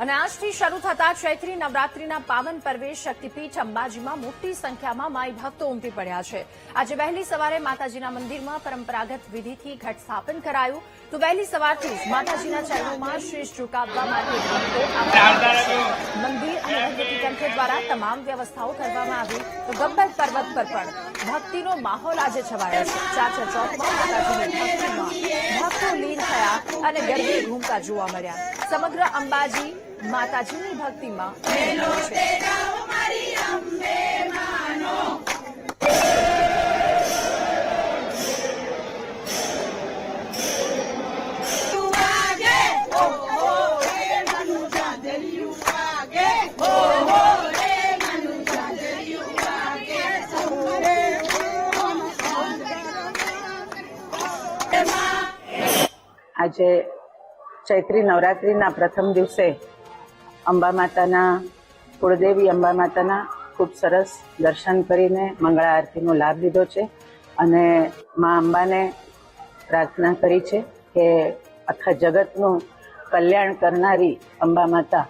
અને આજથી શરૂ થતા ચૈત્રી નવરાત્રીના પાવન પર્વે શક્તિપીઠ અંબાજીમાં મોટી સંખ્યામાં માઈ ભક્તો ઉમટી પડ્યા છે। આજે વહેલી સવારે માતાજીના મંદિરમાં પરંપરાગત વિધિથી ઘટ સ્થાપન કરાયું તો વહેલી સવારથી જ માતાજીના ચરણોમાં શીશ ઝુકાવવા માટે મંદિર અને વહીવટી તંત્ર દ્વારા તમામ વ્યવસ્થાઓ કરવામાં આવી તો ગબ્બર પર્વત પર પણ ભક્તિનો માહોલ આજે છવાયો છે। ચાચર ચોકમાં માતાજીની ભક્તિમાં ભક્તો લીન થયા અને ગરબે ઘૂમતા જોવા મળ્યા। સમગ્ર અંબાજી માતાજીની ભક્તિમાં લીન છે। આજે ચૈત્રી નવરાત્રીના પ્રથમ દિવસે અંબા માતાના કુળદેવી અંબા માતાના ખૂબ સરસ દર્શન કરીને મંગળા આરતીનો લાભ લીધો છે અને મા અંબાને પ્રાર્થના કરી છે કે આખા જગતનું કલ્યાણ કરનારી અંબા માતા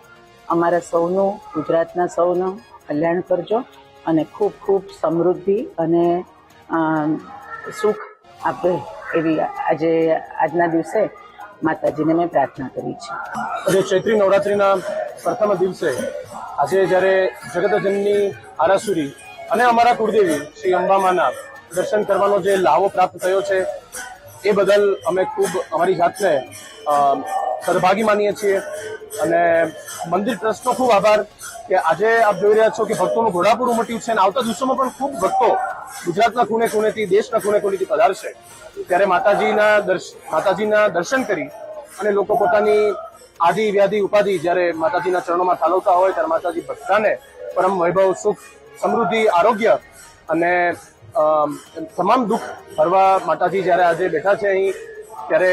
અમારા સૌનું, ગુજરાતના સૌનું કલ્યાણ કરજો અને ખૂબ ખૂબ સમૃદ્ધિ અને સુખ આપે એવી આજના દિવસે માતાજીને મેં પ્રાર્થના કરી છે। આજે ચૈત્રી નવરાત્રીના પ્રથમ દિવસે આજે જ્યારે જગતજનની આરાસુરી અને અમારા કુળદેવી શ્રી અંબામાના દર્શન કરવાનો જે લાવો પ્રાપ્ત થયો છે એ બદલ અમે ખૂબ અમારી જાતને સદભાગી માનીએ છીએ અને મંદિર ટ્રસ્ટનો ખૂબ આભાર કે આજે આપ જોઈ રહ્યા છો કે ભક્તોનું ઘોડાપુર ઉમટ્યું છે અને આવતા દિવસોમાં પણ ખૂબ ભક્તો ગુજરાતના ખૂણે ખૂણેથી, દેશના ખૂણે ખૂણેથી પધારશે ત્યારે માતાજીના દર્શન કરી અને લોકો પોતાની આદિ વ્યાધિ ઉપાધિ જ્યારે માતાજીના ચરણોમાં ઠાલવતા હોય ત્યારે માતાજી બધાને પરમ વૈભવ, સુખ, સમૃદ્ધિ, આરોગ્ય અને તમામ દુઃખ ભરવા માતાજી જ્યારે આજે બેઠા છે અહીં ત્યારે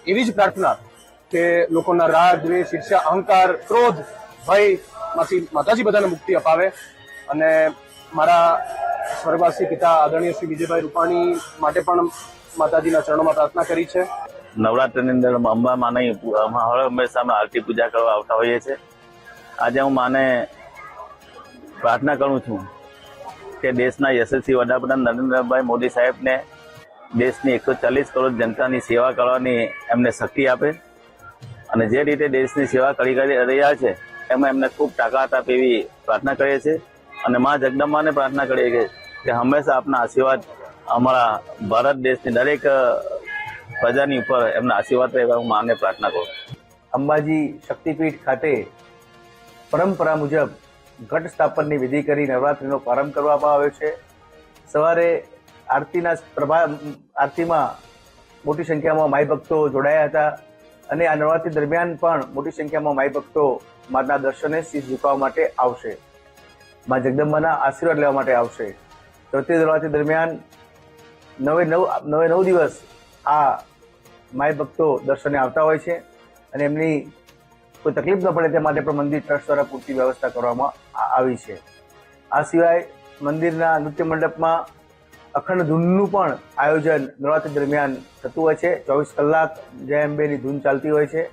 એવી જ પ્રાર્થના કે લોકોના રાગ, દ્વેષ, ઈર્ષ્યા, અહંકાર, ક્રોધ, ભયમાંથી માતાજી બધાને મુક્તિ અપાવે અને મારા સ્વર્ગવાસી પિતા આદરણીય શ્રી વિજયભાઈ રૂપાણી માટે પણ માતાજીના ચરણોમાં પ્રાર્થના કરી છે। નવરાત્રિની અંદર અંબા માની હંમેશા અમે આરતી પૂજા કરવા આવતા હોઈએ છીએ। આજે હું માને પ્રાર્થના કરું છું કે દેશના યશસ્વી વડાપ્રધાન નરેન્દ્રભાઈ મોદી સાહેબને દેશની 140 કરોડ જનતાની સેવા કરવાની એમને શક્તિ આપે અને જે રીતે દેશની સેવા કરી રહ્યા છે એમાં એમને ખૂબ તાકાત આપે એવી પ્રાર્થના કરીએ છીએ અને મા જગદંબાને પ્રાર્થના કરીએ કે હંમેશા આપના આશીર્વાદ અમારા ભારત દેશની દરેક પ્રજાની ઉપર એમના આશીર્વાદ રહેવા હું માને પ્રાર્થના કરું। અંબાજી શક્તિપીઠ ખાતે પરંપરા મુજબ ઘટ સ્થાપનની વિધિ કરી નવરાત્રીનો પ્રારંભ કરવામાં આવ્યો છે। સવારે આરતીમાં મોટી સંખ્યામાં માઈ ભક્તો જોડાયા હતા અને આ નવરાત્રી દરમિયાન પણ મોટી સંખ્યામાં માઈ ભક્તો માના દર્શને શીશ ઝુકાવવા માટે આવશે, મા જગદંબાના આશીર્વાદ લેવા માટે આવશે। ચૌથી નવરાત્રી દરમિયાન નવે 9 દિવસ આ માઈ ભક્તો દર્શને આવતા હોય છે અને એમની કોઈ તકલીફ ન પડે તે માટે પણ મંદિર ટ્રસ્ટ દ્વારા પૂરતી વ્યવસ્થા કરવામાં આવી છે। આ સિવાય મંદિરના નૃત્ય મંડપમાં અખંડ ધૂનનું પણ આયોજન નવરાત્રી દરમિયાન થતું હોય છે। 24 કલાક જય અંબેની ધૂન ચાલતી હોય છે।